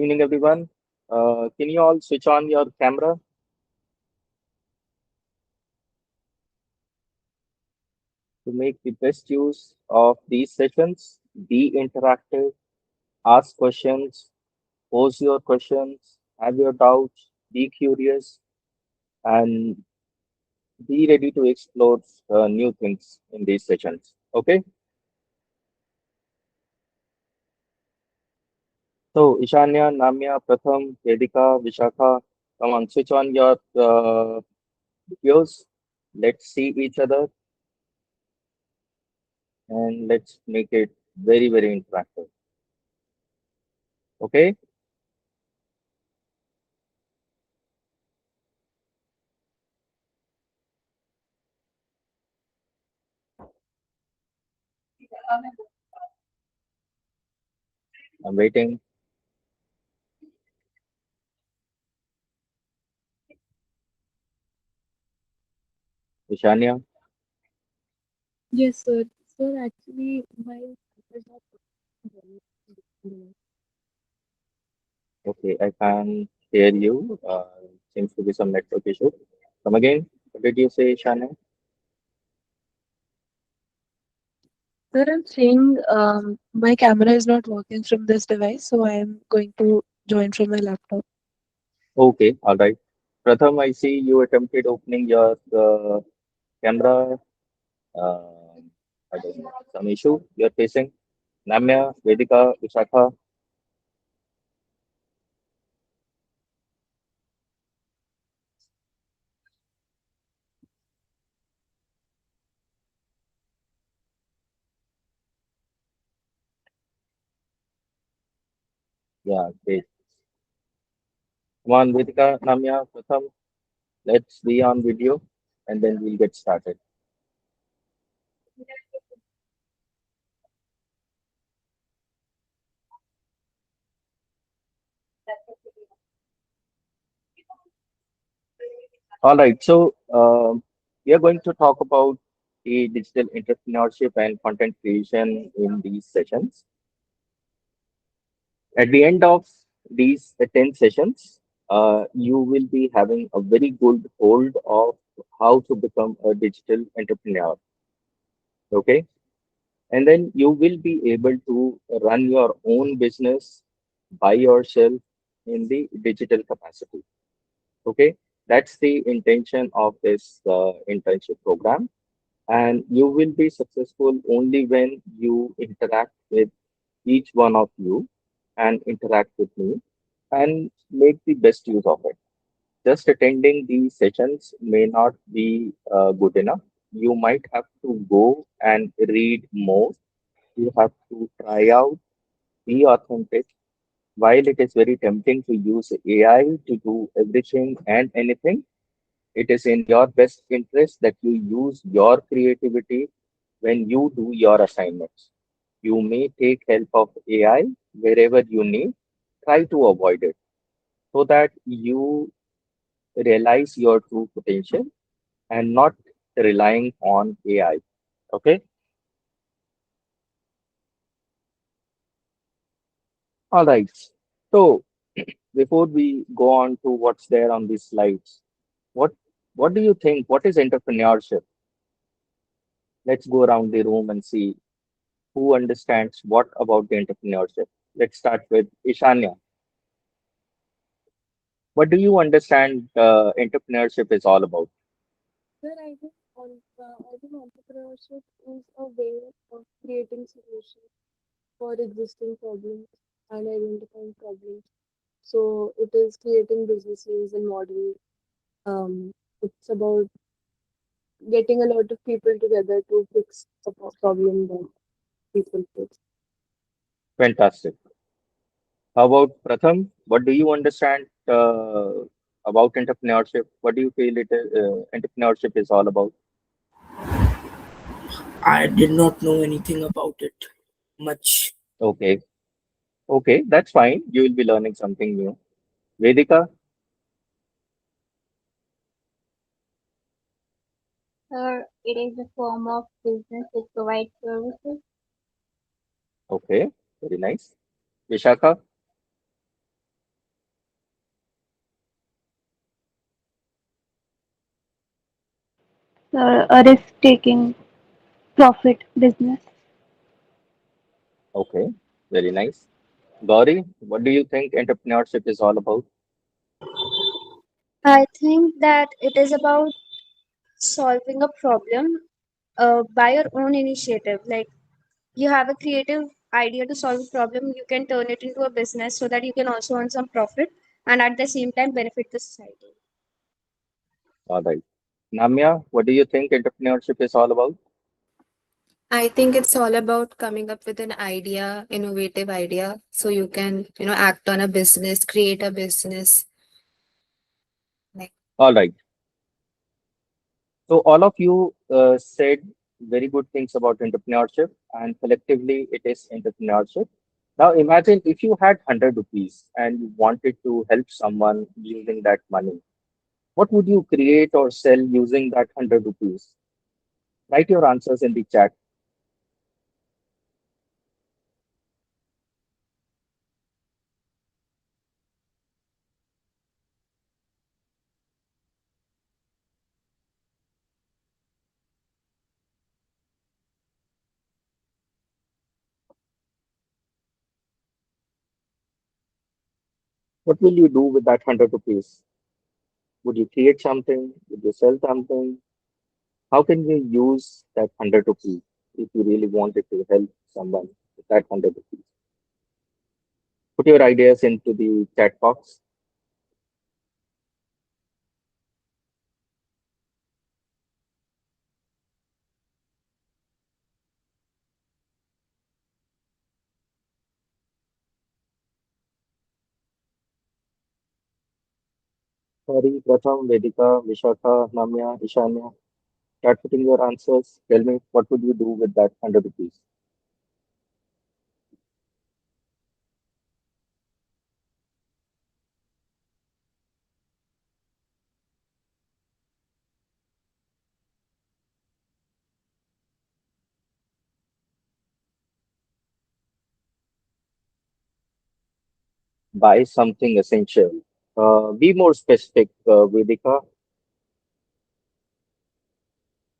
Evening, everyone. Can you all switch on your camera to make the best use of these sessions? Be interactive, ask questions, pose your questions, have your doubts, be curious, and be ready to explore new things in these sessions. Okay. So, Ishanya, Namya, Pratham, Vedika, Vishakha, come on, switch on your videos. Let's see each other and let's make it very, very interactive. Okay. I'm waiting. Ishanya. Yes, sir. Sir, actually, my is not working. Okay, I can hear you. Seems to be some network issue. Come again. What did you say, Ishanya? Sir, I'm saying my camera is not working from this device, so I am going to join from my laptop. Okay, all right. Pratham, I see you attempted opening your camera. I don't know, some issue you're facing. Namya, Vedika, Vishakha. Yeah, great. Come on, Vedika, Namya, Pratham. Let's be on video and then we'll get started. All right, so we are going to talk about the digital entrepreneurship and content creation in these sessions. At the end of these 10 sessions, you will be having a very good hold of how to become a digital entrepreneur. Okay. And then you will be able to run your own business by yourself in the digital capacity. Okay. That's the intention of this internship program. And you will be successful only when you interact with each one of you and interact with me and make the best use of it. Just attending these sessions may not be good enough. You might have to go and read more. You have to try out, be authentic. While it is very tempting to use AI to do everything and anything, it is in your best interest that you use your creativity when you do your assignments. You may take help of AI wherever you need. Try to avoid it so that you realize your true potential and not relying on AI. Okay. All right. So before we go on to what's there on these slides, what what do you think? What is entrepreneurship? Let's go around the room and see who understands what about the entrepreneurship. Let's start with Ishanya. What do you understand entrepreneurship is all about? Sir, I think entrepreneurship is a way of creating solutions for existing problems and identifying problems. So it is creating businesses and models. It's about getting a lot of people together to fix a problem that people face. Fantastic. How about Pratham? What do you understand about entrepreneurship? What do you feel entrepreneurship is all about? I did not know anything about it much. Okay, okay, that's fine. You will be learning something new. Vedika, Sir, it is a form of business that provides services. okay, very nice. Vishakha, A risk-taking profit business. Okay, very nice. Gauri, what do you think entrepreneurship is all about? I think that it is about solving a problem by your own initiative. Like you have a creative idea to solve a problem, you can turn it into a business so that you can also earn some profit and at the same time benefit the society. All right. Namya, what do you think entrepreneurship is all about? I think it's all about coming up with an idea, innovative idea, so you can, act on a business, create a business. Like, All right. So all of you said very good things about entrepreneurship, and collectively it is entrepreneurship. Now imagine if you had 100 rupees and you wanted to help someone using that money. What would you create or sell using that 100 rupees? Write your answers in the chat. What will you do with that 100 rupees? Would you create something? Would you sell something? How can you use that 100 rupees if you really wanted to help someone with that 100 rupees? Put your ideas into the chat box. Hari, Pratham, Vedika, Vishakha, Namya, Ishanya, start putting your answers. Tell me what would you do with that 100 rupees? Buy something essential. Be more specific, Vedika,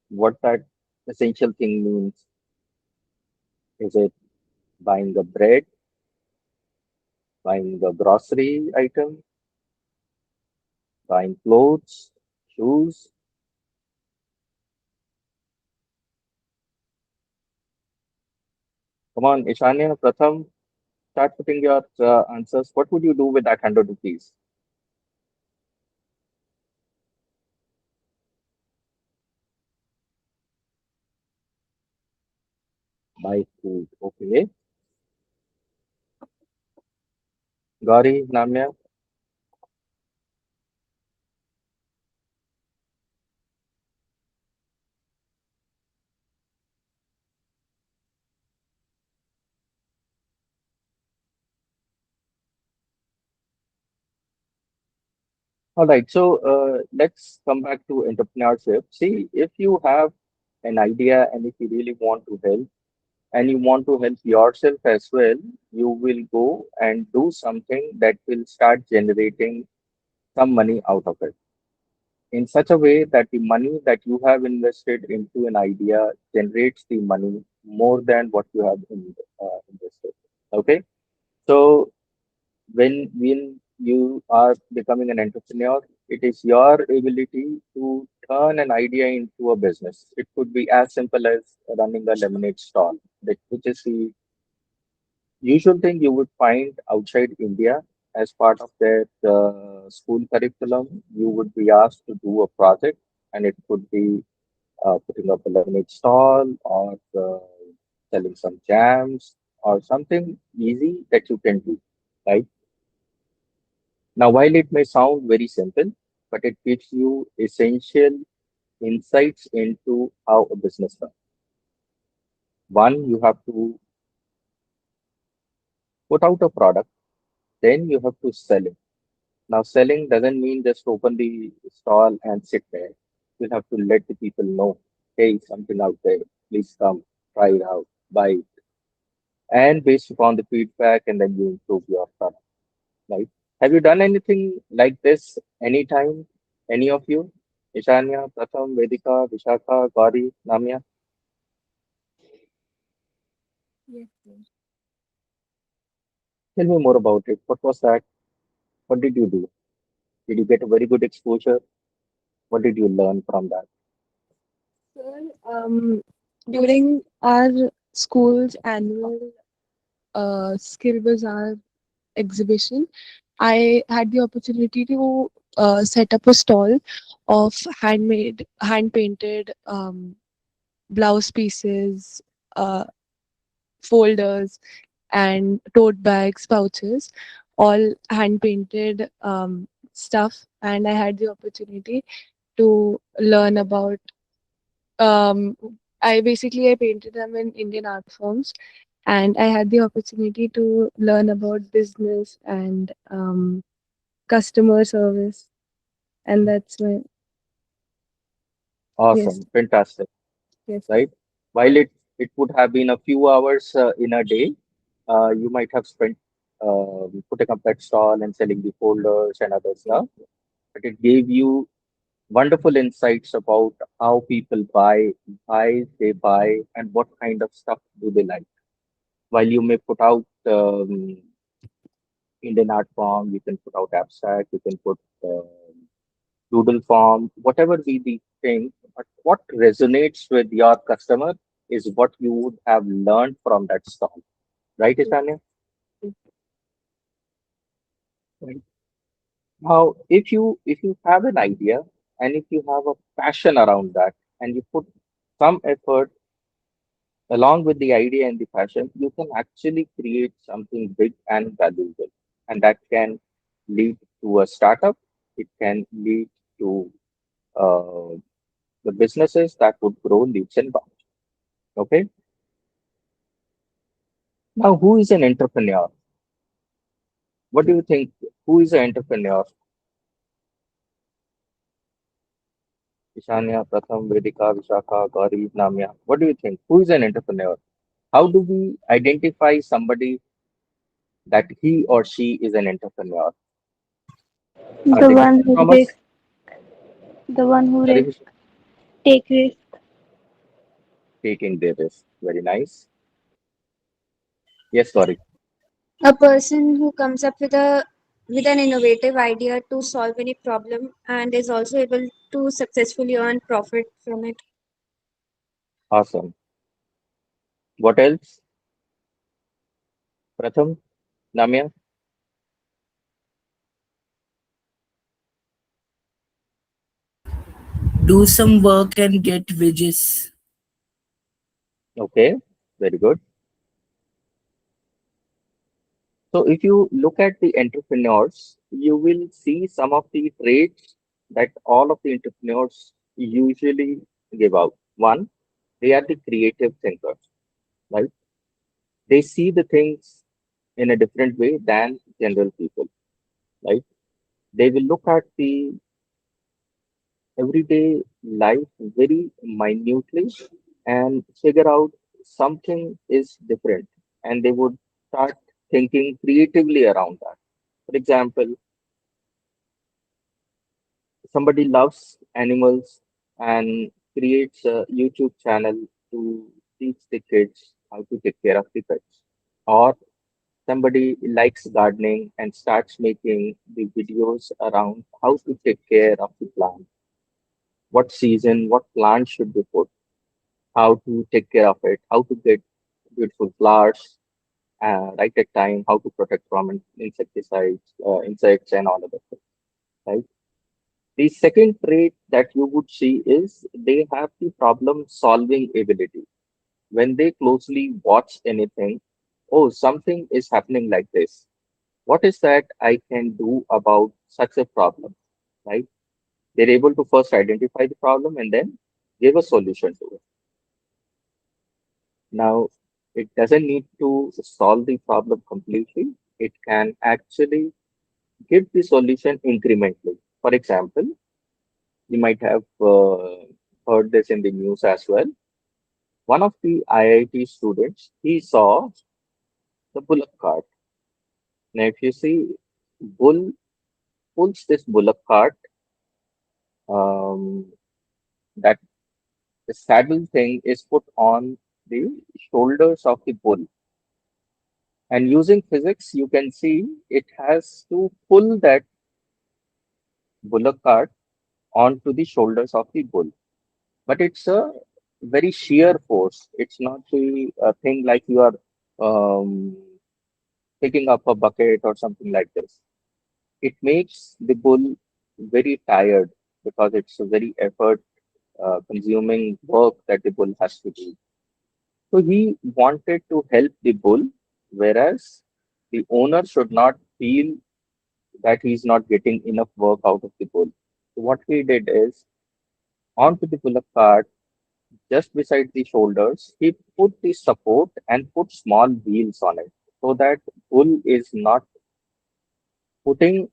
what that essential thing means. Is it buying the bread, buying the grocery item, buying clothes, shoes? Come on, Ishanya, Pratham, start putting your answers. What would you do with that 100 rupees? Buy food. Okay. Gauri, Namya. All right. So let's come back to entrepreneurship. See, if you have an idea and if you really want to help and you want to help yourself as well, you will go and do something that will start generating some money out of it in such a way that the money that you have invested into an idea generates the money more than what you have invested. Okay. So when you are becoming an entrepreneur, it is your ability to turn an idea into a business. It could be as simple as running a lemonade stall, which is the usual thing you would find outside India as part of their school curriculum. You would be asked to do a project, and it could be putting up a lemonade stall or selling some jams or something easy that you can do, right? Now, while it may sound very simple, but it gives you essential insights into how a business runs. One, you have to put out a product, then you have to sell it. Now, selling doesn't mean just open the stall and sit there. You have to let the people know, hey, something out there, please come, try it out, buy it. And based upon the feedback, and then you improve your product, right? Have you done anything like this anytime, any of you? Ishanya, Pratham, Vedika, Vishakha, Gauri, Namya. Yes, sir. Tell me more about it. What was that? What did you do? Did you get a very good exposure? What did you learn from that? Sir, during our school's annual skill bazaar exhibition, I had the opportunity to set up a stall of hand painted blouse pieces, uh, folders, and tote bags, pouches, all hand painted stuff. And I had the opportunity to learn about. Um, I painted them in Indian art forms, and I had the opportunity to learn about business and customer service, and that's my yes, Awesome, fantastic, yes, right? While it would have been a few hours in a day, you might have spent putting up that stall and selling the folders and other yes, stuff, but it gave you wonderful insights about how people buy, why they buy, and what kind of stuff do they like. While you may put out Indian art form, you can put out abstract, you can put doodle form, whatever be the thing, but what resonates with your customer is what you would have learned from that stall. Right, yes, Isanya? yes. Right. Now, if you have an idea and if you have a passion around that and you put some effort along with the idea and the passion, you can actually create something big and valuable. And that can lead to a startup. It can lead to uh, the businesses that would grow leaps and bounds. Okay. Now, who is an entrepreneur? What do you think? Who is an entrepreneur? Ishanya, Pratham, Vedika, Vishakha, Gauri, Namya. What do you think? Who is an entrepreneur? How do we identify somebody that he or she is an entrepreneur? Are The they one business who owners? risk, the one who Sorry, risk, take risk. taking their risk. Very nice. Yes, sorry. A person who comes up with an innovative idea to solve any problem and is also able to successfully earn profit from it. Awesome. What else? Pratham, Namya. Do some work and get wages. Okay, very good. So if you look at the entrepreneurs, you will see some of the traits that all of the entrepreneurs usually give out. One, they are the creative thinkers, right? They see the things in a different way than general people, right? They will look at the everyday life very minutely and figure out something is different, and they would start thinking creatively around that. For example, somebody loves animals and creates a YouTube channel to teach the kids how to take care of the pets. Or somebody likes gardening and starts making the videos around how to take care of the plant, what season, what plant should be put, how to take care of it, how to get beautiful flowers right at time, how to protect from insecticides, insects, and all of that. Right. The second trait that you would see is they have the problem solving ability. When they closely watch anything, oh, something is happening like this. What is that I can do about such a problem? Right? They're able to first identify the problem and then give a solution to it. Now, it doesn't need to solve the problem completely. It can actually give the solution incrementally. For example, you might have heard this in the news as well. One of the IIT students, he saw the bullock cart. Now, if you see, bull pulls this bullock cart um, that the saddle thing is put on the shoulders of the bull. And using physics, you can see it has to pull that bullock cart onto the shoulders of the bull. But it's a very sheer force. It's not the thing like you are um, picking up a bucket or something like this. It makes the bull very tired because it's a very effort consuming work that the bull has to do. So he wanted to help the bull, whereas the owner should not feel that he's not getting enough work out of the bull. So what he did is onto the bullock cart, just beside the shoulders, he put the support and put small wheels on it so that bull is not putting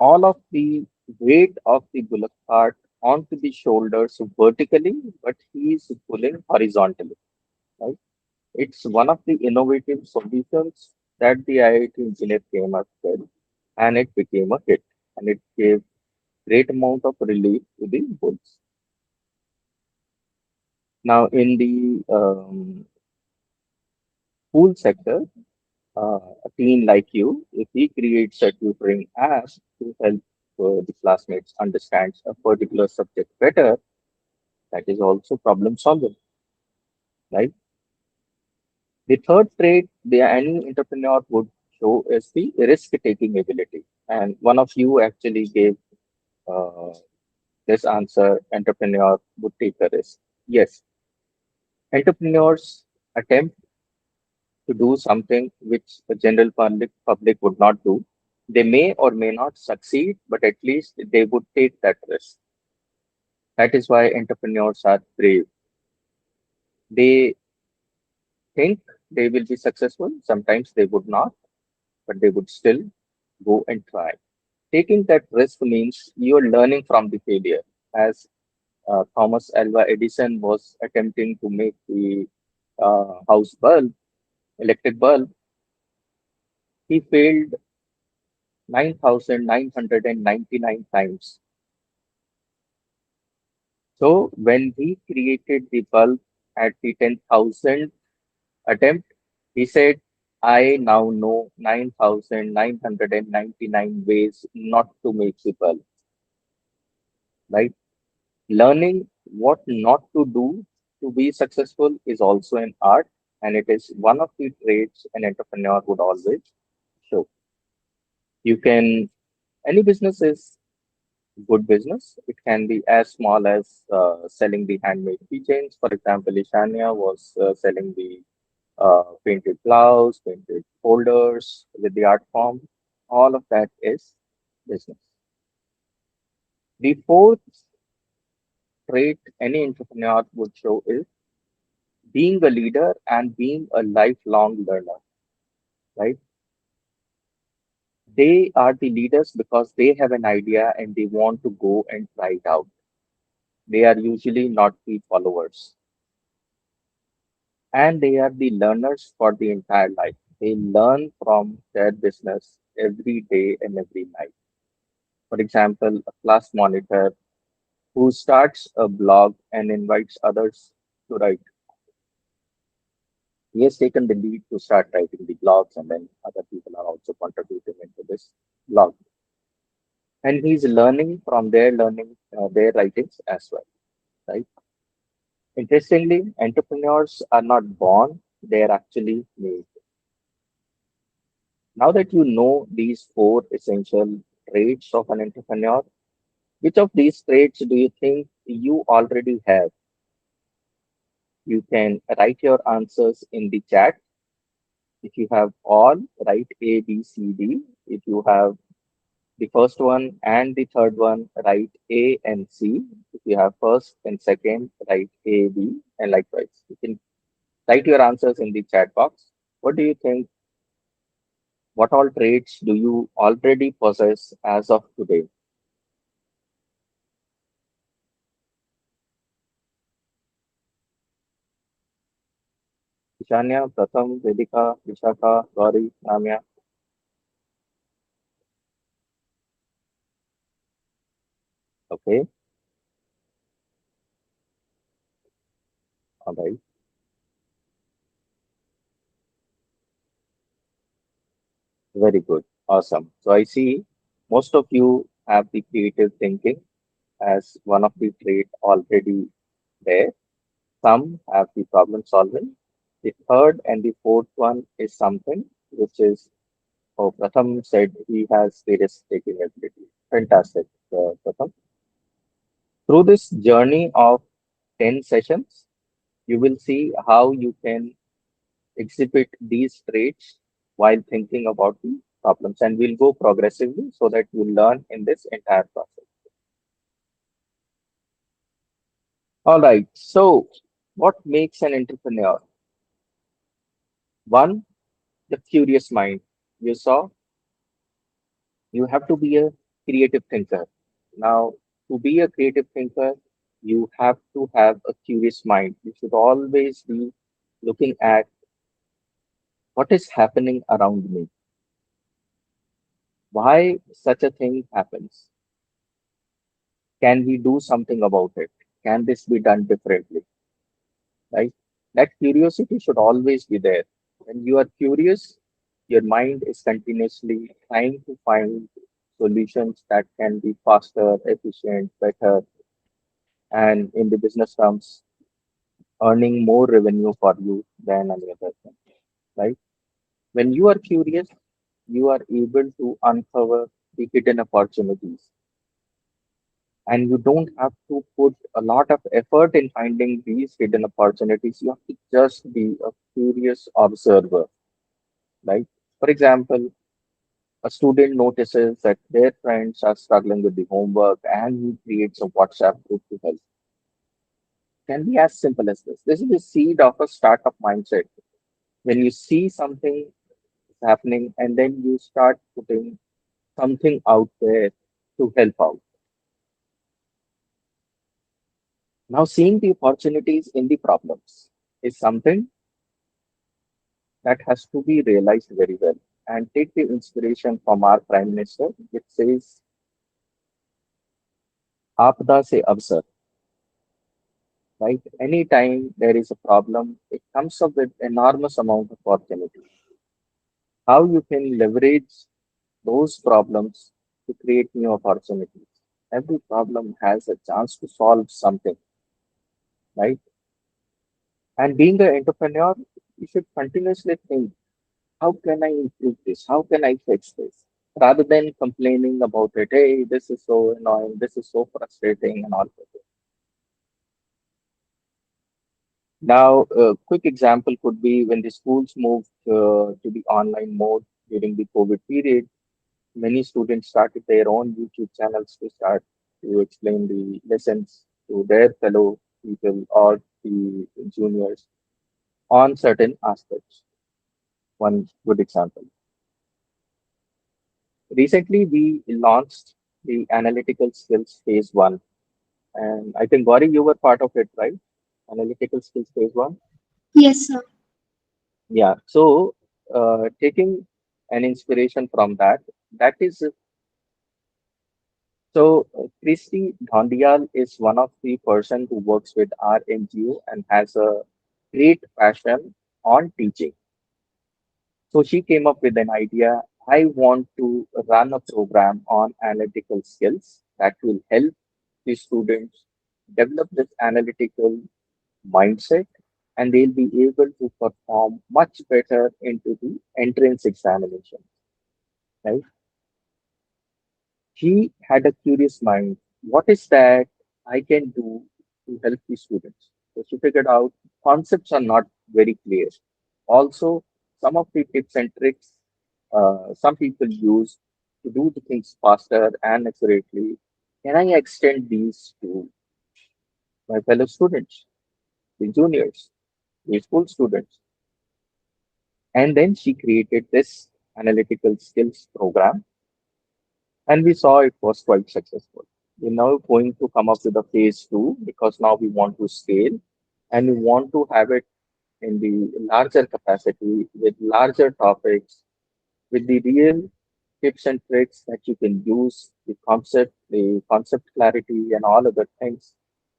all of the weight of the bullock cart onto the shoulders vertically, but he is pulling horizontally. Right? It's one of the innovative solutions that the IIT engineer came up with, and it became a hit, and it gave great amount of relief to the bulls. Now, in the school sector, a teen like you, if he creates a tutoring app to help the classmates understand a particular subject better, that is also problem solving, right? The third trait the any entrepreneur would show is the risk-taking ability. And one of you actually gave uh, this answer: entrepreneur would take a risk. Yes, entrepreneurs attempt to do something which the general public would not do. They may or may not succeed, but at least they would take that risk. That is why entrepreneurs are brave. They think they will be successful. Sometimes they would not, but they would still go and try. Taking that risk means you're learning from the failure. As Thomas Alva Edison was attempting to make the house bulb, electric bulb, he failed 9,999 times. So when he created the bulb at the 10,000th attempt, he said, I now know 9,999 ways not to make the bulb, right? Learning what not to do to be successful is also an art, and it is one of the traits an entrepreneur would always show. You can, any business is good business. It can be as small as selling the handmade keychains. For example, Ishania was selling the painted blouse, painted folders with the art form. All of that is business. The fourth trait any entrepreneur would show is being a leader and being a lifelong learner, right? They are the leaders because they have an idea and they want to go and try it out. They are usually not the followers, and they are the learners for the entire life. They learn from their business every day and every night. For example, a class monitor who starts a blog and invites others to write. He has taken the lead to start writing the blogs, and then other people are also contributing into this blog. And he's learning from their learning, their writings as well, right? Interestingly, entrepreneurs are not born; they are actually made. Now that you know these four essential traits of an entrepreneur, which of these traits do you think you already have? You can write your answers in the chat. If you have all, write A, B, C, D. If you have the first one and the third one, write A and C. If you have first and second, write A, B, and likewise. You can write your answers in the chat box. What do you think? What all traits do you already possess as of today? Ishanya, Pratham, Vedika, Vishakha, Gauri, Ramya. Okay, all right, very good, awesome. So I see most of you have the creative thinking as one of the trait already there. Some have the problem solving. The third and the fourth one is something which is, oh, Pratham said he has the risk taking ability. Fantastic, Pratham. Through this journey of 10 sessions, you will see how you can exhibit these traits while thinking about the problems. And we'll go progressively so that you learn in this entire process. All right. So, what makes an entrepreneur? One, the curious mind. You saw, you have to be a creative thinker. Now, to be a creative thinker, you have to have a curious mind. You should always be looking at what is happening around me, why such a thing happens. Can we do something about it? Can this be done differently? Right? That curiosity should always be there. When you are curious, your mind is continuously trying to find solutions that can be faster, efficient, better, and in the business terms, earning more revenue for you than any other thing. Right? When you are curious, you are able to uncover the hidden opportunities, and you don't have to put a lot of effort in finding these hidden opportunities. You have to just be a curious observer, right? For example, a student notices that their friends are struggling with the homework and he creates a WhatsApp group to help. Can be as simple as this. This is the seed of a startup mindset. When you see something happening and then you start putting something out there to help out. Now, seeing the opportunities in the problems is something that has to be realized very well. And take the inspiration from our Prime Minister, which says, Apda se avsar, right? Anytime there is a problem, it comes up with enormous amount of opportunity. How you can leverage those problems to create new opportunities. Every problem has a chance to solve something, right? And being an entrepreneur, you should continuously think, how can I improve this? How can I fix this? Rather than complaining about it, hey, this is so annoying, this is so frustrating, and all of it. Now, a quick example could be when the schools moved to the online mode during the COVID period, many students started their own YouTube channels to start to explain the lessons to their fellow people or the juniors on certain aspects. One good example. Recently, we launched the analytical skills phase one. And I think, Gauri, you were part of it, right? Analytical skills phase one. Yes, sir. Yeah. So, taking an inspiration from that, that is Christy Dhondial is one of the person who works with our NGO and has a great passion on teaching. So she came up with an idea. I want to run a program on analytical skills that will help the students develop this analytical mindset, and they'll be able to perform much better into the entrance examination, right? He had a curious mind. What is that I can do to help the students? So she figured out concepts are not very clear. Also, some of the tips and tricks some people use to do the things faster and accurately. Can I extend these to my fellow students, the juniors, the school students? And then she created this analytical skills program, and we saw it was quite successful. We're now going to come up with a phase two because now we want to scale and we want to have it in the larger capacity with larger topics with the real tips and tricks that you can use, the concept clarity, and all other things,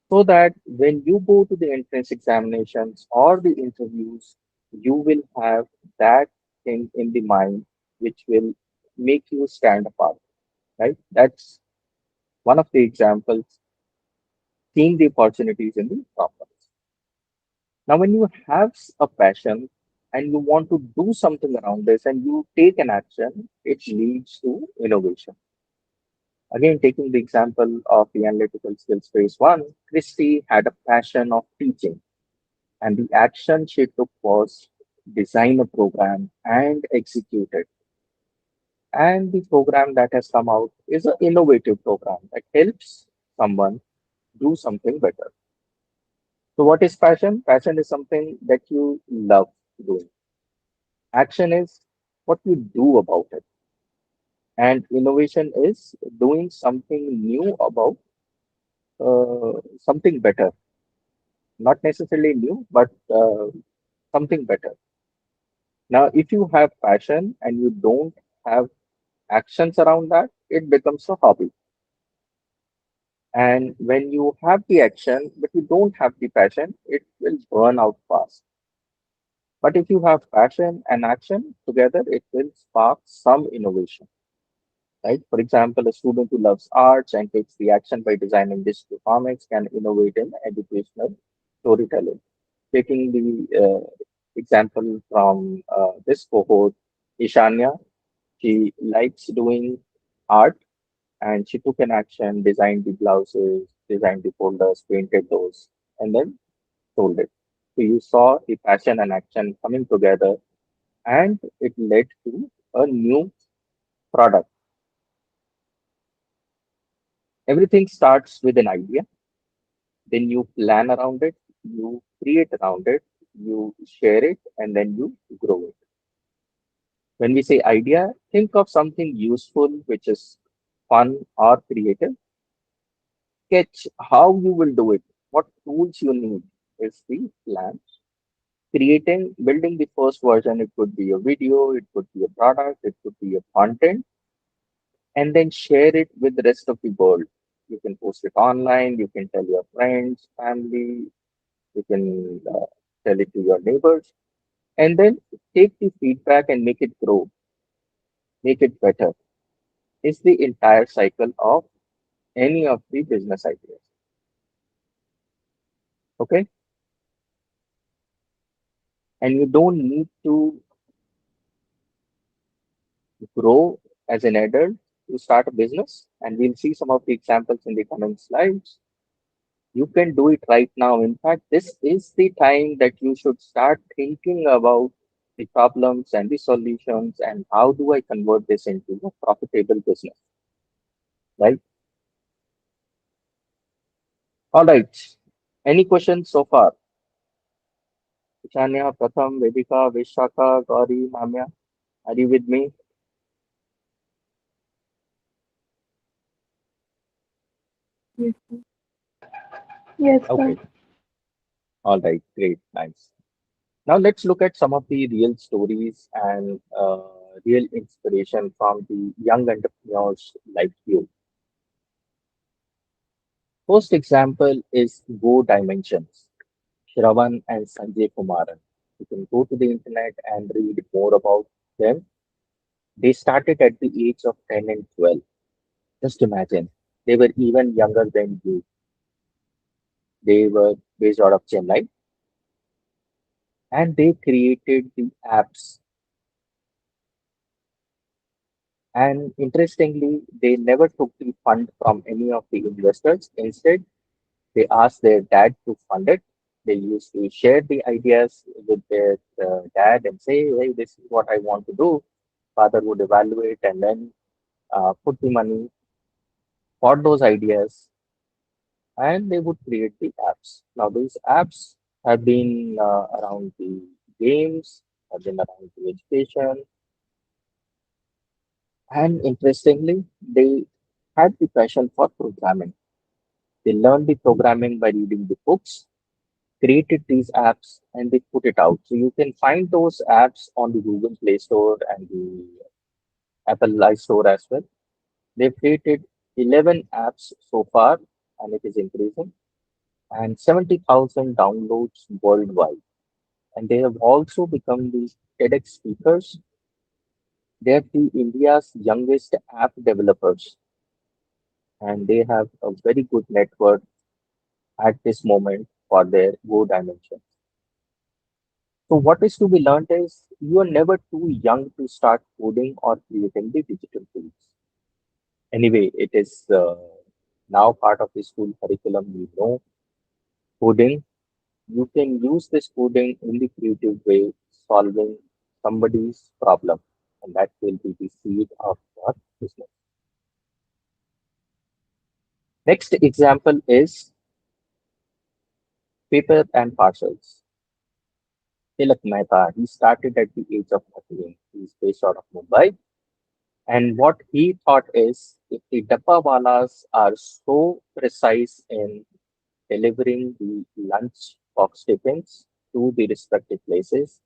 so that when you go to the entrance examinations or the interviews, you will have that thing in the mind which will make you stand apart, right? That's one of the examples, seeing the opportunities in the problems. Now, when you have a passion and you want to do something around this and you take an action, it leads to innovation. Again, taking the example of the analytical skills phase one, Christy had a passion of teaching, and the action she took was design a program and execute it. And the program that has come out is an innovative program that helps someone do something better. So, what is passion? Passion is something that you love doing. Action is what you do about it. And innovation is doing something new about something better. Not necessarily new, but something better. Now, if you have passion and you don't have actions around that, it becomes a hobby. And when you have the action, but you don't have the passion, it will burn out fast. But if you have passion and action together, it will spark some innovation, right? For example, a student who loves arts and takes the action by designing digital comics can innovate in educational storytelling. Taking the example from this cohort, Ishanya, she likes doing art and she took an action, designed the blouses, designed the folders, painted those, and then sold it. So you saw the passion and action coming together, and it led to a new product. Everything starts with an idea, then you plan around it, you create around it, you share it, and then you grow it. When we say idea, think of something useful which is fun or creative. Sketch how you will do it, what tools you need is the plan. Creating, building the first version, it could be a video, it could be a product, it could be a content, and then share it with the rest of the world. You can post it online, you can tell your friends, family, you can tell it to your neighbors, and then take the feedback and make it grow, make it better. Is the entire cycle of any of the business ideas. Okay, and you don't need to grow as an adult to start a business, and we'll see some of the examples in the coming slides. You can do it right now. In fact, this is the time that you should start thinking about the problems and the solutions and how do I convert this into a profitable business, right? All right. Any questions so far? Chanya, Pratham, Vedika, Vishaka, Gauri, Namya, are you with me? Yes, sir. Yes, sir. Okay. All right. Great. Nice. Now let's look at some of the real stories and real inspiration from the young entrepreneurs like you. First example is Go Dimensions, Shravan and Sanjay Kumaran. You can go to the internet and read more about them. They started at the age of 10 and 12. Just imagine, they were even younger than you. They were based out of Chennai and they created the apps. And interestingly, they never took the fund from any of the investors. Instead, they asked their dad to fund it. They used to share the ideas with their dad and say, hey, this is what I want to do. Father would evaluate and then put the money for those ideas and they would create the apps. Now, these apps have been around the games, have been around the education, and interestingly, they had the passion for programming. They learned the programming by reading the books, created these apps, and they put it out. So you can find those apps on the Google Play Store and the Apple iStore as well. They've created 11 apps so far, and it is increasing, and 70,000 downloads worldwide. And they have also become the TEDx speakers. They're the India's youngest app developers, and they have a very good network at this moment for their Go dimension. So what is to be learned is you are never too young to start coding or creating the digital tools. Anyway, it is now part of the school curriculum. You know coding. You can use this coding in the creative way, solving somebody's problem, and that will be the seed of your business. Next example is paper and parcels. Tilak Mehta, he started at the age of 13. He's based out of Mumbai. And what he thought is if the dabbawalas are so precise in delivering the lunch box tiffins to the respective places,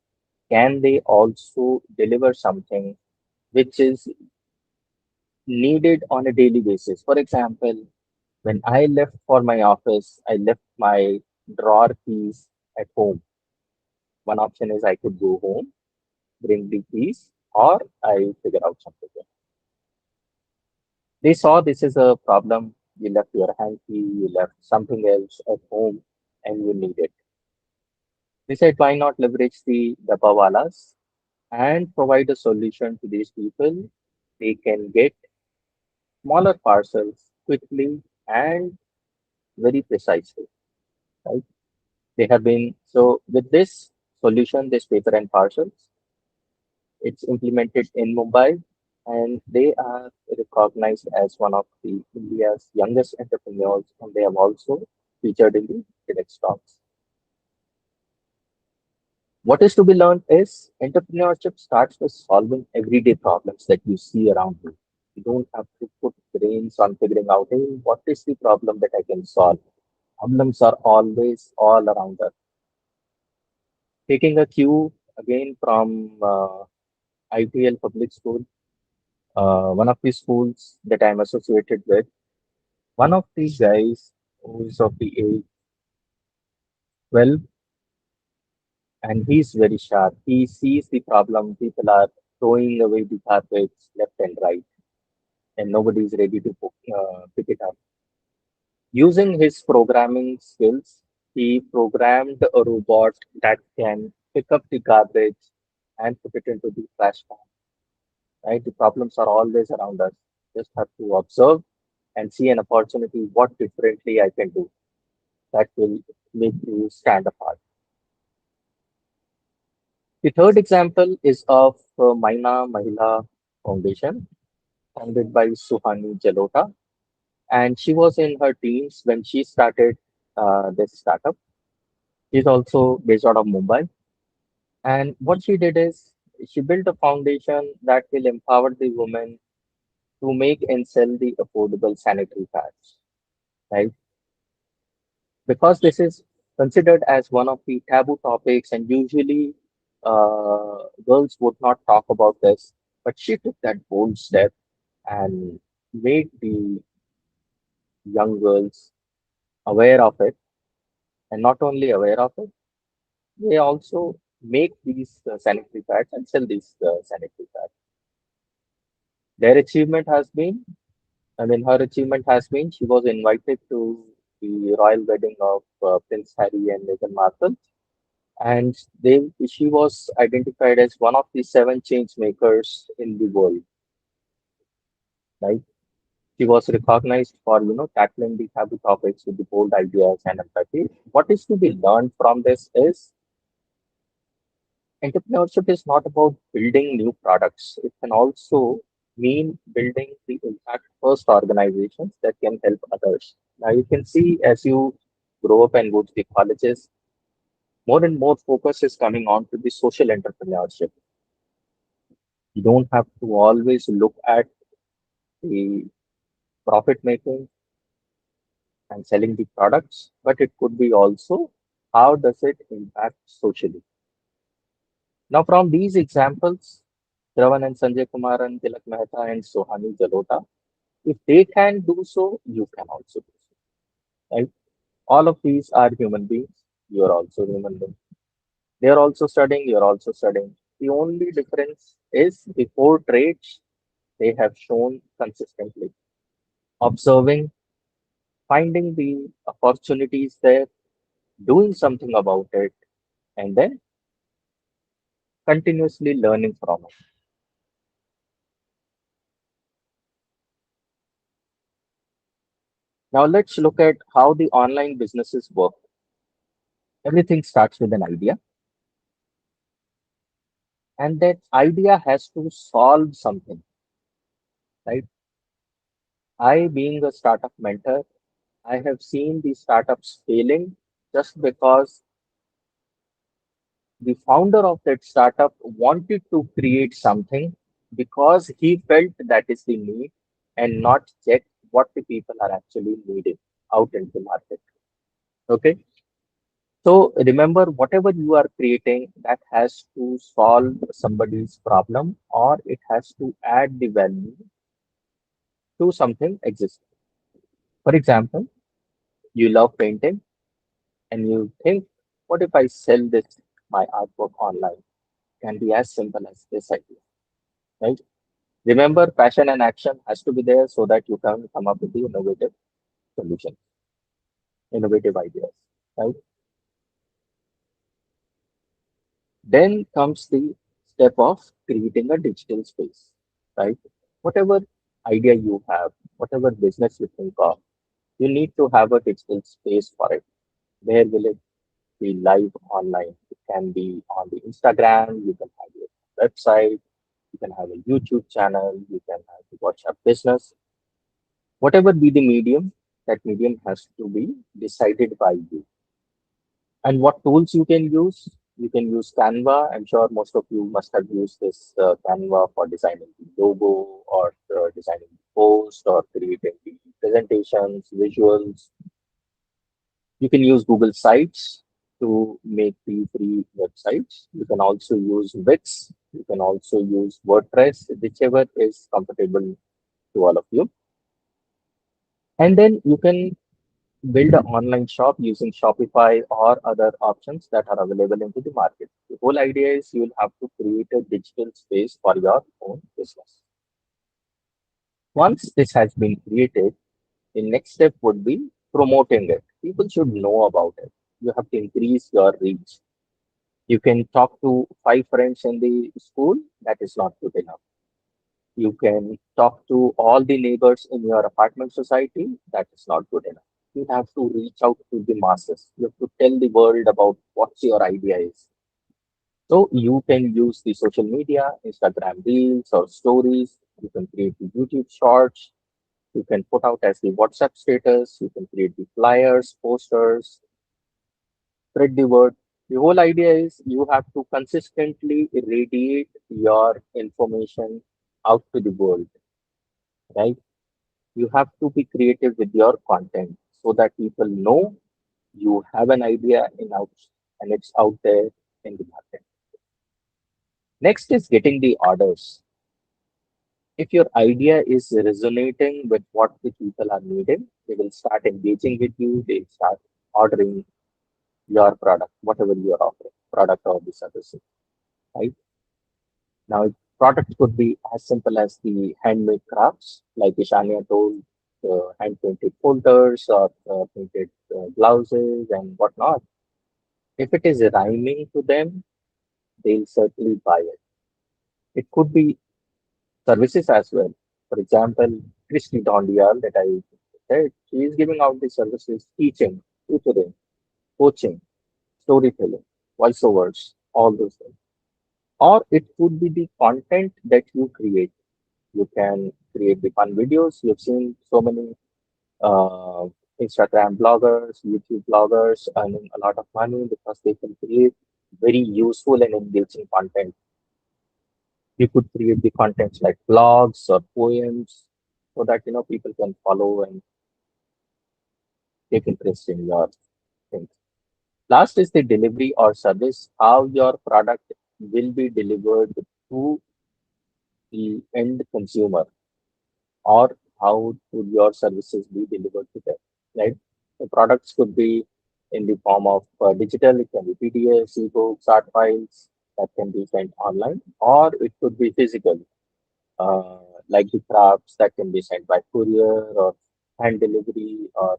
can they also deliver something which is needed on a daily basis? For example, when I left for my office, I left my drawer keys at home. One option is I could go home, bring the keys, or I figure out something. They saw this is a problem. You left your hanky, you left something else at home, and you need it. They said, why not leverage the dabbawalas and provide a solution to these people? They can get smaller parcels quickly and very precisely. Right? They have been so with this solution, this paper and parcels, it's implemented in Mumbai, and they are recognized as one of the India's youngest entrepreneurs, and they have also featured in the TEDx talks. What is to be learned is entrepreneurship starts with solving everyday problems that you see around you. You don't have to put brains on figuring out, hey, what is the problem that I can solve? Problems are always all around us. Taking a cue again from ITL Public School, one of the schools that I'm associated with, one of the guys who is of the age 12, and he's very sharp. He sees the problem. People are throwing away the garbage left and right, and nobody is ready to pick it up. Using his programming skills, he programmed a robot that can pick up the garbage and put it into the trash can. Right? The problems are always around us. Just have to observe and see an opportunity. What differently I can do that will make you stand apart. The third example is of Maina Mahila Foundation, founded by Suhani Jalota. And she was in her teens when she started this startup. She's also based out of Mumbai. And what she did is she built a foundation that will empower the women to make and sell the affordable sanitary pads, right? Because this is considered as one of the taboo topics, and usually girls would not talk about this, but she took that bold step and made the young girls aware of it, and not only aware of it, they also make these sanitary pads and sell these sanitary pads. Their achievement has been, I mean, her achievement has been she was invited to the royal wedding of Prince Harry and Meghan Markle, and she was identified as one of the seven change makers in the world. Right? She was recognized for tackling the taboo topics with the bold ideas and empathy. What is to be learned from this is entrepreneurship is not about building new products. It can also mean building the impact first organizations that can help others. Now you can see as you grow up and go to the colleges, more and more focus is coming on to the social entrepreneurship. You don't have to always look at the profit making and selling the products, but it could be also how does it impact socially. Now, from these examples, Shravan and Sanjay Kumaran, Tilak Mehta and Sohani Jalota. If they can do so, you can also do so. Right? All of these are human beings. You are also human being. They are also studying. You are also studying. The only difference is the four traits they have shown consistently: observing, finding the opportunities there, doing something about it, and then continuously learning from it. Now let's look at how the online businesses work. Everything starts with an idea, and that idea has to solve something, right? I, being a startup mentor, I have seen the startups failing just because the founder of that startup wanted to create something because he felt that is the need and not check what the people are actually needing out in the market. Okay. So remember, whatever you are creating, that has to solve somebody's problem or it has to add the value to something existing. For example, you love painting and you think, what if I sell this my artwork online? Can be as simple as this idea, right? Remember, passion and action has to be there so that you can come up with the innovative solution, innovative ideas, right? Then comes the step of creating a digital space, right? Whatever idea you have, whatever business you think of, you need to have a digital space for it. Where will it be live online? It can be on the Instagram, you can have your website, you can have a YouTube channel, you can have the WhatsApp business. Whatever be the medium, that medium has to be decided by you. And what tools you can use? You can use Canva. I'm sure most of you must have used this Canva for designing the logo or designing the post or creating the presentations, visuals. You can use Google Sites to make the free websites. You can also use Wix. You can also use WordPress, whichever is comfortable to all of you. And then you can build an online shop using Shopify or other options that are available into the market. The whole idea is you'll have to create a digital space for your own business. Once this has been created, the next step would be promoting it. People should know about it. You have to increase your reach. You can talk to five friends in the school, that is not good enough. You can talk to all the neighbors in your apartment society, that is not good enough. You have to reach out to the masses. You have to tell the world about what your idea is. So you can use the social media, Instagram reels or stories. You can create the YouTube shorts. You can put out as the WhatsApp status. You can create the flyers, posters, spread the word. The whole idea is you have to consistently radiate your information out to the world, right? You have to be creative with your content so that people know you have an idea in out and it's out there in the market. Next is getting the orders. If your idea is resonating with what the people are needing, they will start engaging with you, they'll start ordering your product, whatever you are offering, product or the services, right? Now, product could be as simple as the handmade crafts, like Ishania told, hand painted folders or painted blouses and whatnot. If it is rhyming to them, they'll certainly buy it. It could be services as well. For example, Christy Dondial that I said, she is giving out the services, teaching, tutoring, coaching, storytelling, voiceovers, all those things. Or it could be the content that you create. You can create the fun videos. You've seen so many uh, Instagram bloggers, YouTube bloggers earning a lot of money because they can create very useful and engaging content. You could create the contents like blogs or poems so that people can follow and take interest in your things. Last is the delivery or service, how your product will be delivered to the end consumer, or how would your services be delivered to them, right? The products could be in the form of digital, it can be PDFs, ebooks, art files that can be sent online, or it could be physical, like the crafts that can be sent by courier or hand delivery or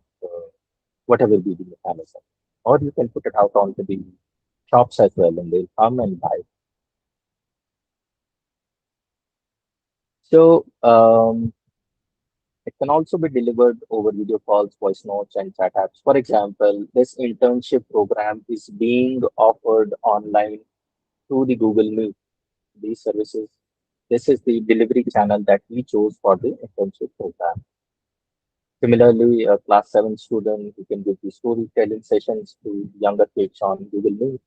whatever be the mechanism. Or you can put it out onto the shops as well and they'll come and buy. So it can also be delivered over video calls, voice notes, and chat apps. For example, this internship program is being offered online through the Google Meet. These services, this is the delivery channel that we chose for the internship program. Similarly, a class 7 student who can give the storytelling sessions to younger kids on Google Meet.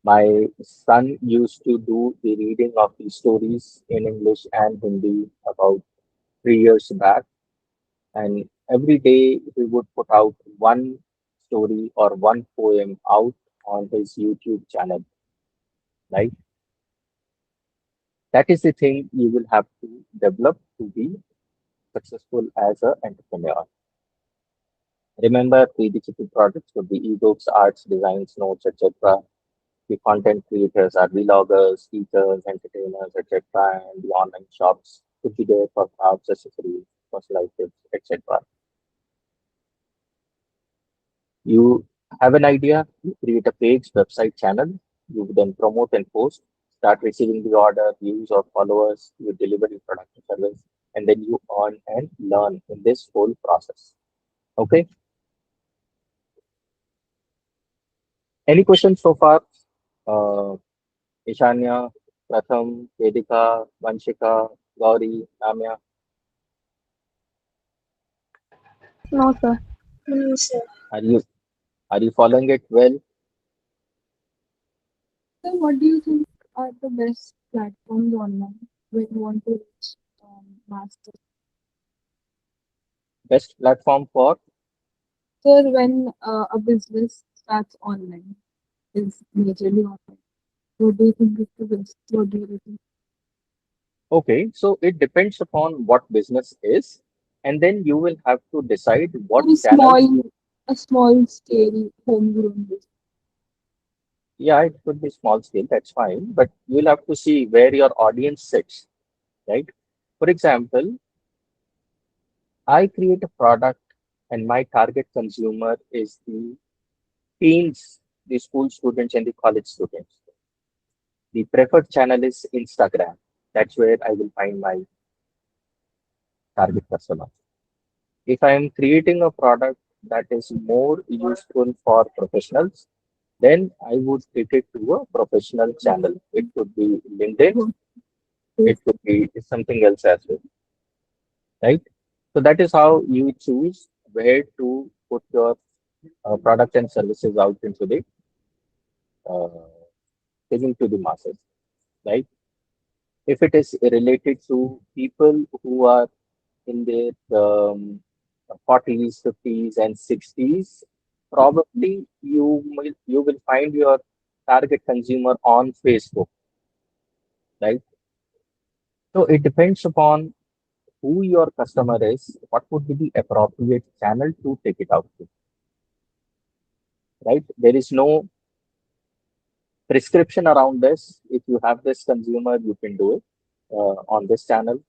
My son used to do the reading of the stories in English and Hindi about 3 years back, and every day he would put out one story or one poem out on his YouTube channel, right? That is the thing you will have to develop to be successful as an entrepreneur. Remember, the digital products could be ebooks, arts, designs, notes, etc. The content creators are vloggers, teachers, entertainers, etc. And the online shops could be there for crafts, accessories, personalized tips, etc. You have an idea, you create a page, website, channel, you then promote and post, start receiving the order, views or followers, you deliver your product or service, and then you earn and learn in this whole process. Okay. Any questions so far? Uh, Ishanya, Pratham, Vedika, Vanshika, Gauri, Namya. No, sir. No, sir. Are you are you following it well? So, what do you think are the best platforms online when you want to reach master? Best platform for. So, when a business starts online, is majorly online. What do you think is the best? What do you think? Okay, so it depends upon what business is, and then you will have to decide what For channel. a small scale homegrown business. Yeah, it could be small scale, that's fine, but you'll have to see where your audience sits, right? For example, I create a product and my target consumer is the teens, the school students, and the college students. The preferred channel is Instagram. That's where I will find my target customer. If I am creating a product that is more useful for professionals, then I would take it to a professional channel. It could be LinkedIn, What it is could be something else as well, right? So that is how you choose where to put your product and services out into the uh, taking to the masses, right? If it is related to people who are in their 40s, 50s, and 60s, probably you will find your target consumer on Facebook, right? So it depends upon who your customer is, what would be the appropriate channel to take it out to, right? There is no prescription around this. If you have this consumer, you can do it on this channel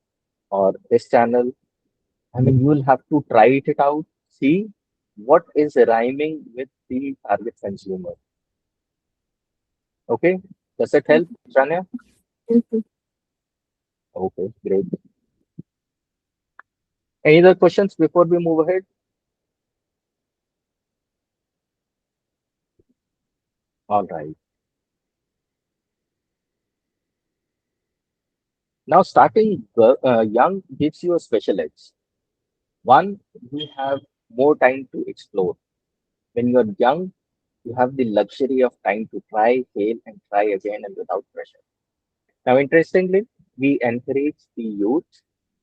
or this channel. I mean, you will have to try it out, see what is rhyming with the target consumer. Okay, does it help, Shania? it? Okay, great. Any other questions before we move ahead? All right. Now, starting young gives you a special edge. One, you have more time to explore. When you're young, you have the luxury of time to try, fail, and try again and without pressure. Now, interestingly, we encourage the youth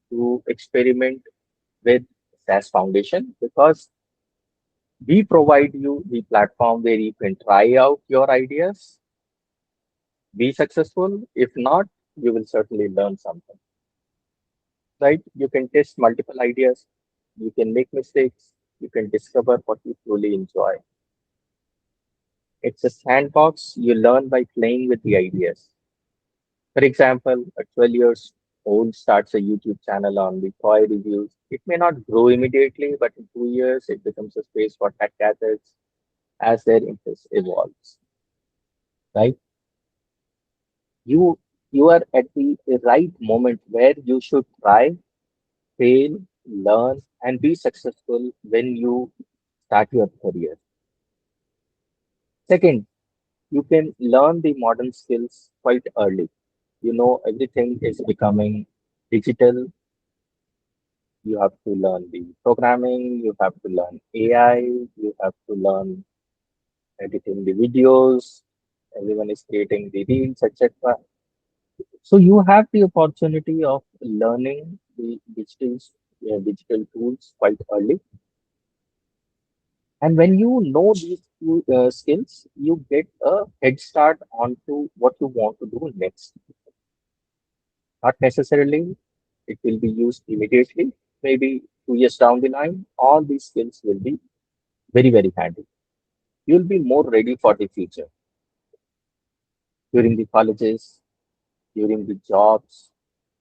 to experiment with SaaS Foundation because we provide you the platform where you can try out your ideas, be successful. If not, you will certainly learn something, right? You can test multiple ideas, you can make mistakes, you can discover what you truly enjoy. It's a sandbox. You learn by playing with the ideas. For example, a 12 years old starts a YouTube channel on the toy reviews. It may not grow immediately, but in 2 years, it becomes a space for tech gadgets as their interest evolves, right? You you are at the right moment where you should try, fail, learn, and be successful when you start your career. Second, you can learn the modern skills quite early. You know, everything is becoming digital. You have to learn the programming, you have to learn AI, you have to learn editing the videos, everyone is creating the reels, etc. So you have the opportunity of learning the digital tools quite early. And when you know these two skills, you get a head start onto what you want to do next. Not necessarily it will be used immediately. Maybe 2 years down the line, all these skills will be very, very handy. You'll be more ready for the future during the colleges, during the jobs,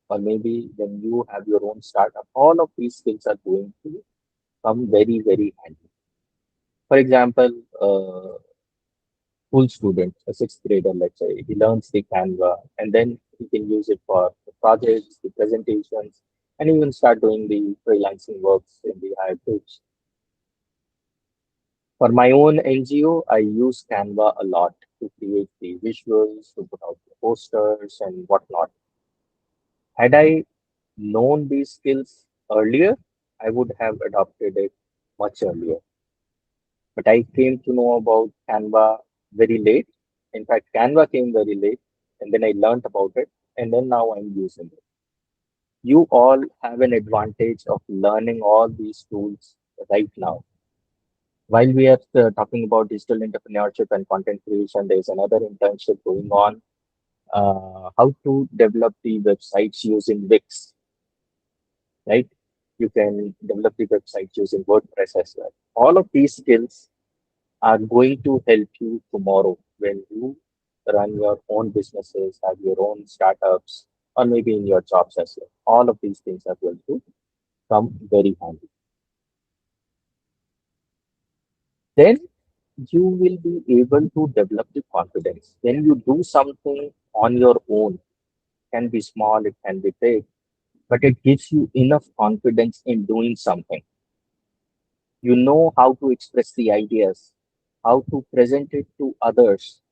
or maybe when you have your own startup. All of these skills are going to come very, very handy. For example, school student, a sixth grader, let's say, he learns the Canva and then he can use it for the projects, the presentations, and even start doing the freelancing works in the higher groups. For my own NGO, I use Canva a lot to create the visuals, to put out the posters and whatnot. Had I known these skills earlier, I would have adopted it much earlier. But I came to know about Canva very late. In fact, Canva came very late, and then I learned about it, and then now I'm using it. You all have an advantage of learning all these tools right now. While we are talking about digital entrepreneurship and content creation, there's another internship going on. How to develop the websites using Wix, right? You can develop the website using WordPress as well. All of these skills are going to help you tomorrow when you run your own businesses, have your own startups, or maybe in your jobs as well. All of these things are going to come very handy. Then you will be able to develop the confidence. When you do something on your own, can be small, it can be big, but it gives you enough confidence in doing something. You know how to express the ideas, how to present it to others,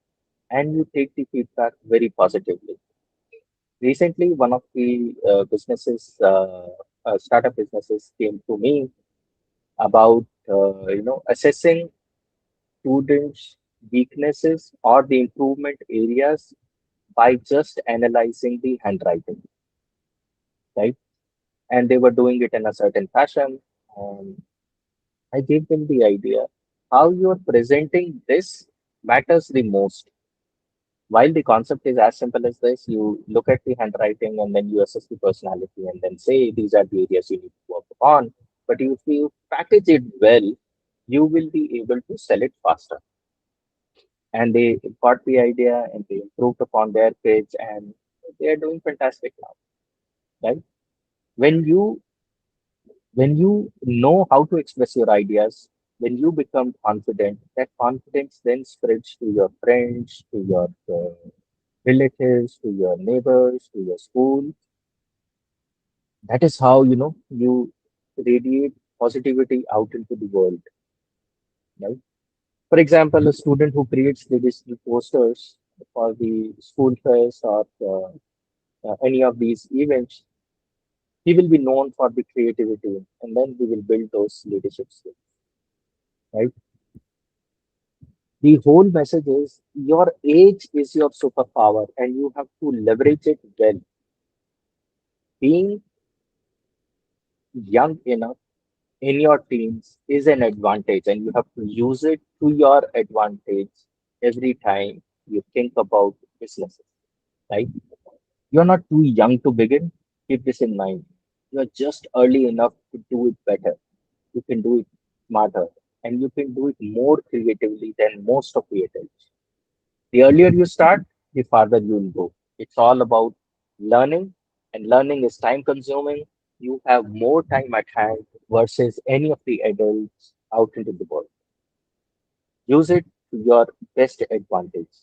and you take the feedback very positively. Recently, one of the startup businesses came to me about assessing students' weaknesses or the improvement areas by just analyzing the handwriting, right? And they were doing it in a certain fashion. And I gave them the idea how you are presenting this matters the most. While the concept is as simple as this, you look at the handwriting and then you assess the personality and then say these are the areas you need to work upon. But if you package it well, you will be able to sell it faster. And they got the idea and they improved upon their page and they are doing fantastic now, right? When you when you know how to express your ideas, when you become confident, that confidence then spreads to your friends, to your relatives, to your neighbors, to your school. That is how you radiate positivity out into the world, right? For example, a student who creates the digital posters for the school fairs or any of these events, he will be known for the creativity, and then he will build those leadership skills, right? The whole message is your age is your superpower, and you have to leverage it well. Being young enough in your teams is an advantage and you have to use it to your advantage every time you think about businesses, right? You're not too young to begin. Keep this in mind. You're just early enough to do it better. You can do it smarter, and you can do it more creatively than most of creators. The earlier you start, the farther you'll go. It's all about learning, and learning is time consuming. You have more time at hand versus any of the adults out into the world. Use it to your best advantage.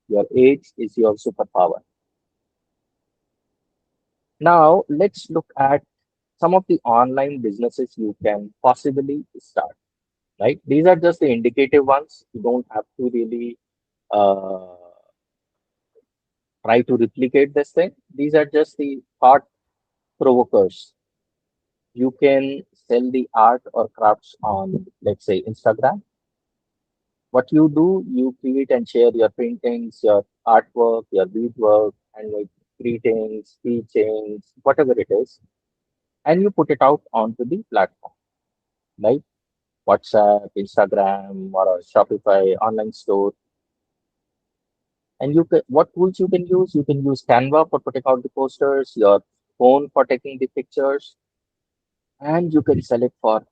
Your age is your superpower. Now, let's look at some of the online businesses you can possibly start, right? These are just the indicative ones. You don't have to really uh, try to replicate this thing. These are just the thought provokers. You can sell the art or crafts on, let's say, Instagram. What you do, you create and share your paintings, your artwork, your beadwork, and like greetings, teachings, whatever it is, and you put it out onto the platform, like WhatsApp, Instagram, or a Shopify online store. And you can, what tools you can use? You can use Canva for putting out the posters, your phone for taking the pictures, and you can sell it for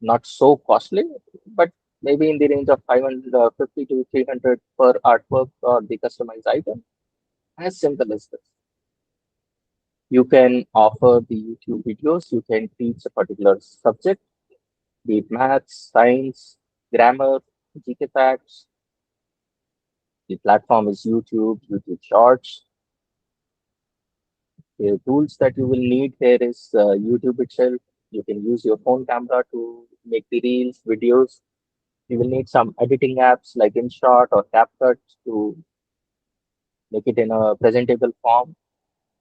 not so costly, but maybe in the range of 550 to 300 per artwork or the customized item. As simple as this. You can offer the YouTube videos. You can teach a particular subject, be it maths, science, grammar, GK facts. The platform is YouTube, YouTube Shorts. The tools that you will need here is YouTube itself. You can use your phone camera to make the reels, videos. You will need some editing apps like InShot or CapCut to make it in a presentable form.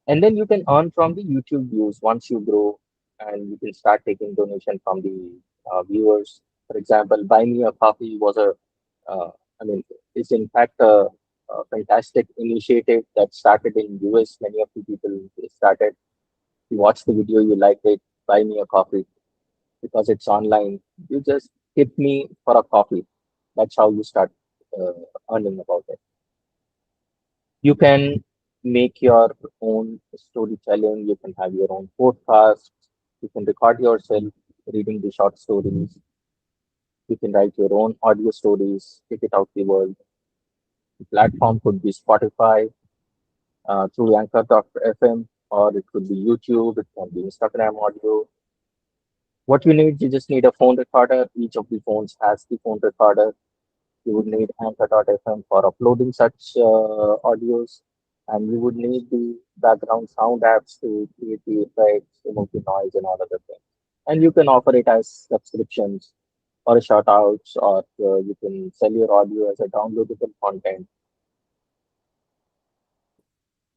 And then you can earn from the YouTube views once you grow, and you can start taking donation from the viewers. For example, Buy Me a Coffee was uh, I mean, it's in fact a fantastic initiative that started in US. Many of the people started. You watch the video, you like it, buy me a coffee because it's online. You just tip me for a coffee. That's how you start uh, earning about it. You can make your own storytelling. You can have your own podcast. You can record yourself reading the short stories. You can write your own audio stories, take it out the world. The platform could be Spotify through Anchor.fm, or it could be YouTube, it can be Instagram audio. What you need, you just need a phone recorder. Each of the phones has the phone recorder. You would need Anchor.fm for uploading such audios, and you would need the background sound apps to create the effects, remove the noise, and all other things. And you can offer it as subscriptions or shout outs, or you can sell your audio as a downloadable content.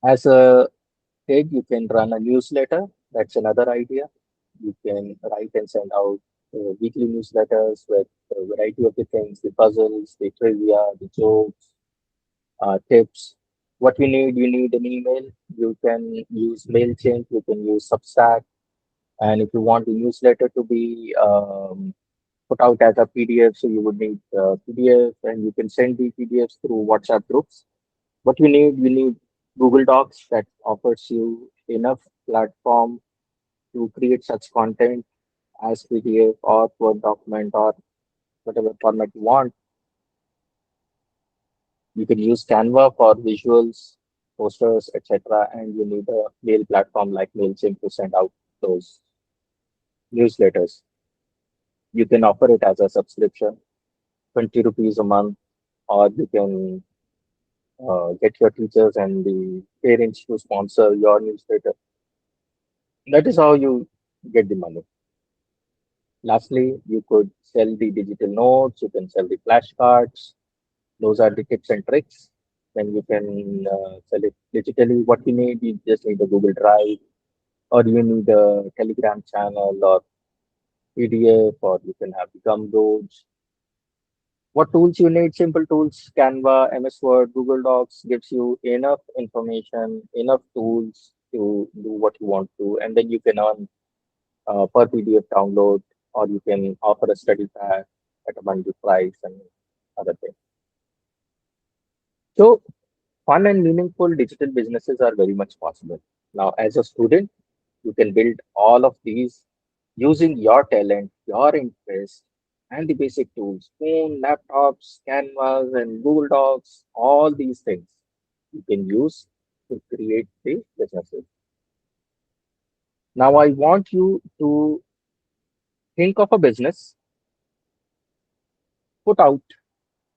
As a kid, you can run a newsletter. That's another idea. You can write and send out weekly newsletters with a variety of the things, the puzzles, the trivia, the jokes, tips. What you need an email. You can use MailChimp, you can use Substack. And if you want the newsletter to be put out as a PDF, so you would need PDF, and you can send the PDFs through WhatsApp groups. What you need Google Docs that offers you enough platform to create such content as PDF or Word document or whatever format you want. You can use Canva for visuals, posters, etc. And you need a mail platform like MailChimp to send out those newsletters. You can offer it as a subscription, 20 rupees a month, or you can get your teachers and the parents to sponsor your newsletter. That is how you get the money. Lastly, you could sell the digital notes, you can sell the flashcards. Those are the tips and tricks. Then you can sell it digitally. What you need, you just need a Google Drive, or you need a Telegram channel, or PDF, or you can have the Gumroads. What tools you need? Simple tools, Canva, MS Word, Google Docs gives you enough information, enough tools to do what you want to, and then you can earn per PDF download, or you can offer a study pack at a bundle price and other things. So fun and meaningful digital businesses are very much possible. Now, as a student, you can build all of these using your talent, your interest, and the basic tools, phone, laptops, canvas, and Google Docs, all these things you can use to create the businesses. Now, I want you to think of a business, put out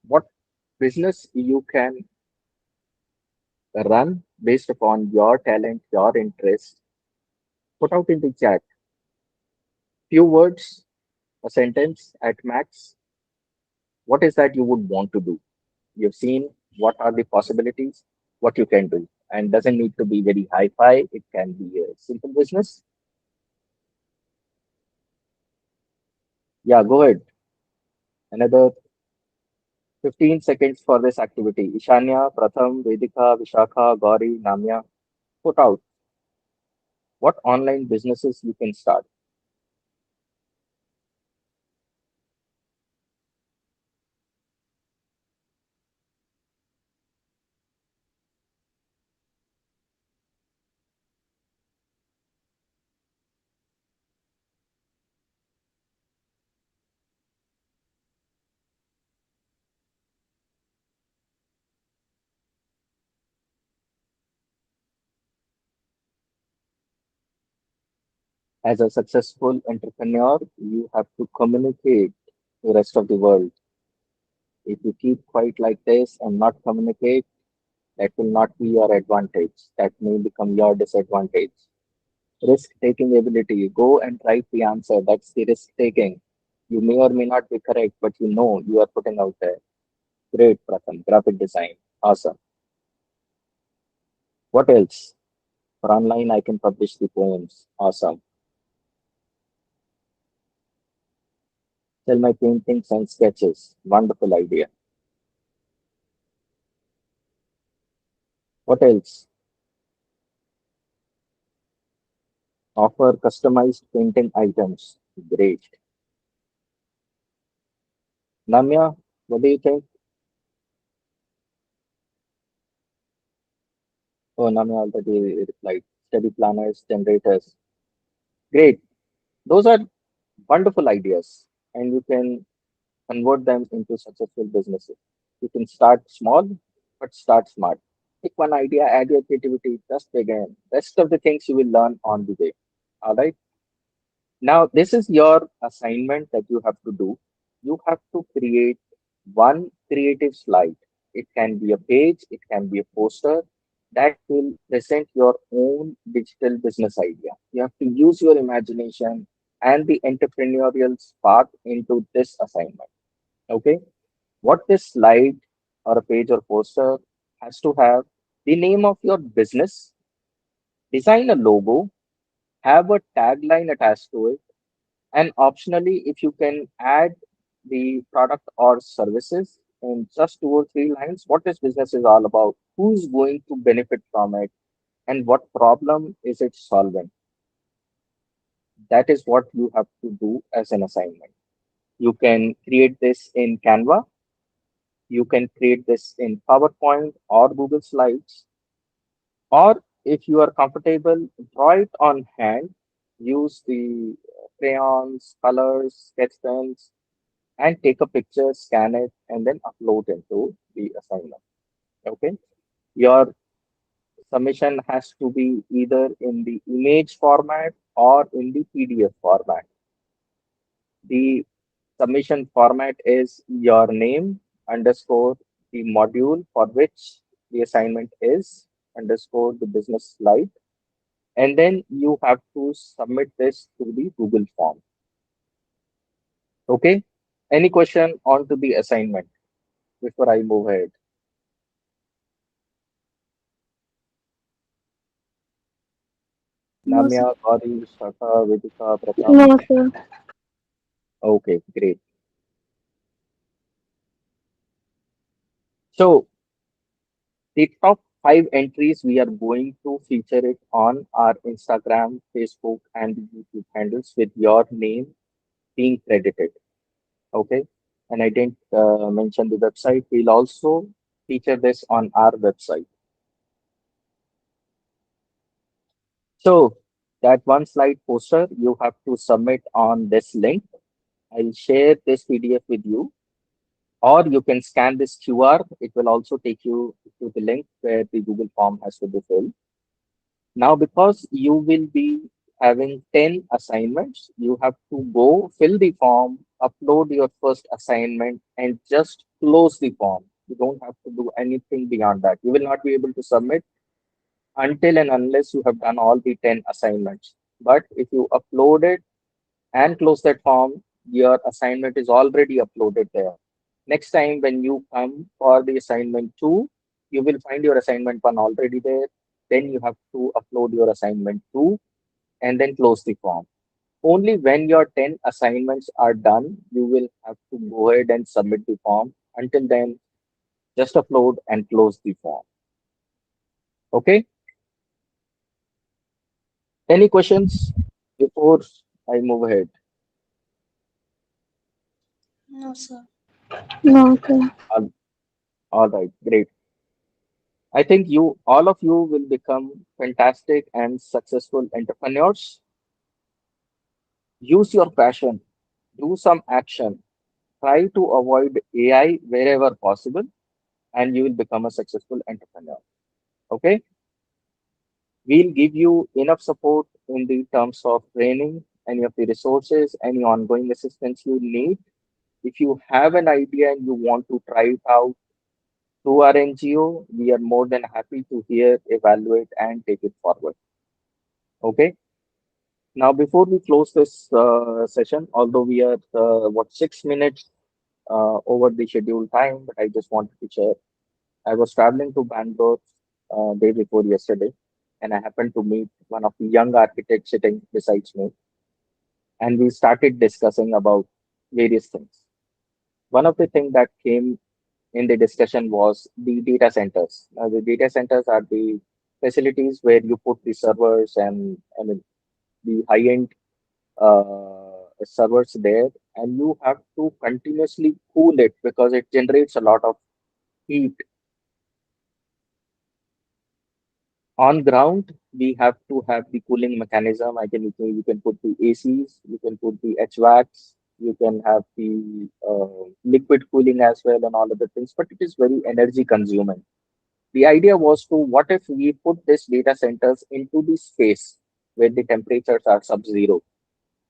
what business you can run based upon your talent, your interest. Put out in the chat few words, a sentence at max. What is that you would want to do? You've seen what are the possibilities, what you can do, and doesn't need to be very hi-fi. It can be a simple business. Yeah, go ahead. Another 15 seconds for this activity. Ishanya, Pratham, Vedika, Vishakha, Gauri, Namya. Put out what online businesses you can start. As a successful entrepreneur, you have to communicate to the rest of the world. If you keep quiet like this and not communicate, that will not be your advantage. That may become your disadvantage. Risk taking ability. Go and write the answer. That's the risk taking. You may or may not be correct, but you know you are putting out there. Great, Pratham. Graphic design. Awesome. What else? For online, I can publish the poems. Awesome. Sell my paintings and sketches. Wonderful idea. What else? Offer customized painting items. Great. Namya, what do you think? Oh, Namya already replied. Study planners, generators. Great. Those are wonderful ideas, and you can convert them into successful businesses. You can start small, but start smart. Pick one idea, add your creativity, just begin. Rest of the things you will learn on the way. All right. Now, this is your assignment that you have to do. You have to create one creative slide. It can be a page, it can be a poster that will present your own digital business idea. You have to use your imagination and the entrepreneurial spark into this assignment. Okay. What this slide or a page or poster has to have the name of your business, design a logo, have a tagline attached to it, and optionally, if you can add the product or services in just 2 or 3 lines, what this business is all about, who's going to benefit from it, and what problem is it solving. That is what you have to do as an assignment. You can create this in Canva, you can create this in PowerPoint or Google Slides, or if you are comfortable, draw it on hand, use the crayons, colors, sketch pens, and take a picture, scan it, and then upload into the assignment. Okay. Your submission has to be either in the image format or in the PDF format. The submission format is your name underscore the module for which the assignment is underscore the business slide. And then you have to submit this to the Google form. Okay. Any question on to the assignment before I move ahead? No, Namya, sir. Gauri, Shaka, Vedika, Pratham. No, sir. Okay, great. So the top 5 entries, we are going to feature it on our Instagram, Facebook, and YouTube handles with your name being credited. Okay. And I didn't mention the website. We'll also feature this on our website. So that one slide poster you have to submit on this link. I'll share this PDF with you, or you can scan this QR. It will also take you to the link where the Google form has to be filled. Now, because you will be having 10 assignments, you have to go fill the form, upload your first assignment, and just close the form. You don't have to do anything beyond that. You will not be able to submit until and unless you have done all the 10 assignments. But if you upload it and close that form, your assignment is already uploaded there. Next time when you come for the assignment 2, you will find your assignment 1 already there. Then you have to upload your assignment 2 and then close the form. Only when your 10 assignments are done, you will have to go ahead and submit the form. Until then, just upload and close the form. Okay? Any questions before I move ahead? No, sir. No, sir. All all right, great. I think all of you will become fantastic and successful entrepreneurs. Use your passion, do some action, try to avoid AI wherever possible, and you will become a successful entrepreneur. Okay? We'll give you enough support in the terms of training, any of the resources, any ongoing assistance you need. If you have an idea and you want to try it out through our NGO, we are more than happy to hear, evaluate, and take it forward. Okay? Now, before we close this session, although we are 6 minutes over the scheduled time, but I just wanted to share. I was traveling to Bangalore day before yesterday, and I happened to meet one of the young architects sitting beside me, and we started discussing about various things. One of the things that came in the discussion was the data centers. Now, the data centers are the facilities where you put the servers and the high-end servers there, and you have to continuously cool it because it generates a lot of heat. On ground, we have to have the cooling mechanism. You can put the ACs, you can put the HVACs, you can have the liquid cooling as well, and all other things, but it is very energy consuming. The idea was to, what if we put these data centers into the space where the temperatures are sub-zero?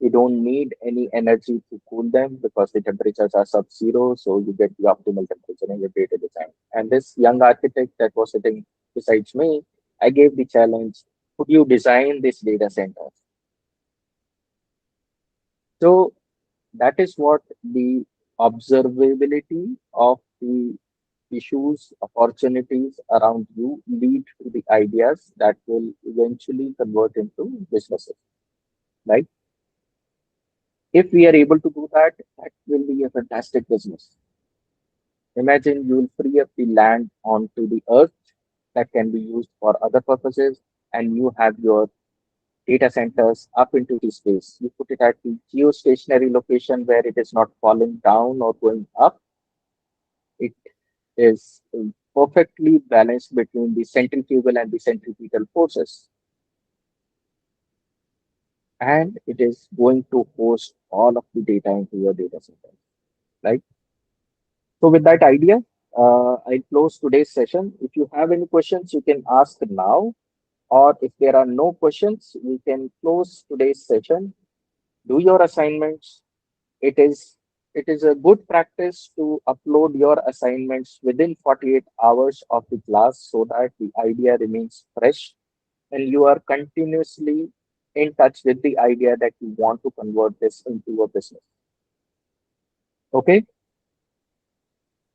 You don't need any energy to cool them because the temperatures are sub-zero, so you get the optimal temperature in your data design. And this young architect that was sitting besides me, I gave the challenge, could you design this data center? So that is what the observability of the issues, opportunities around you lead to the ideas that will eventually convert into businesses, right? If we are able to do that, that will be a fantastic business. Imagine you will free up the land onto the earth that can be used for other purposes, and you have your data centers up into the space. You put it at the geostationary location where it is not falling down or going up. It is perfectly balanced between the centrifugal and the centripetal forces, and it is going to host all of the data into your data center, right? So with that idea, I close today's session. If you have any questions, you can ask now, or if there are no questions, we can close today's session. Do your assignments. It is it is a good practice to upload your assignments within 48 hours of the class so that the idea remains fresh and you are continuously in touch with the idea that you want to convert this into a business. Okay?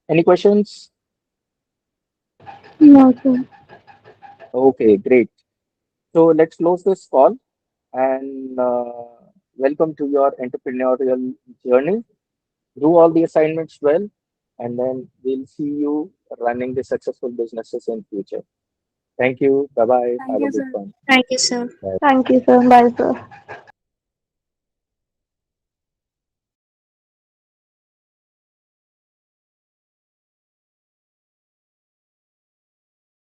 Any questions? No, sir. Okay, great. So let's close this call and welcome to your entrepreneurial journey. Do all the assignments well, and then we'll see you running the successful businesses in future. Thank you. Bye bye. Thank Have a you, good sir. one. Thank you, sir. Bye. Thank you, sir. Bye, sir.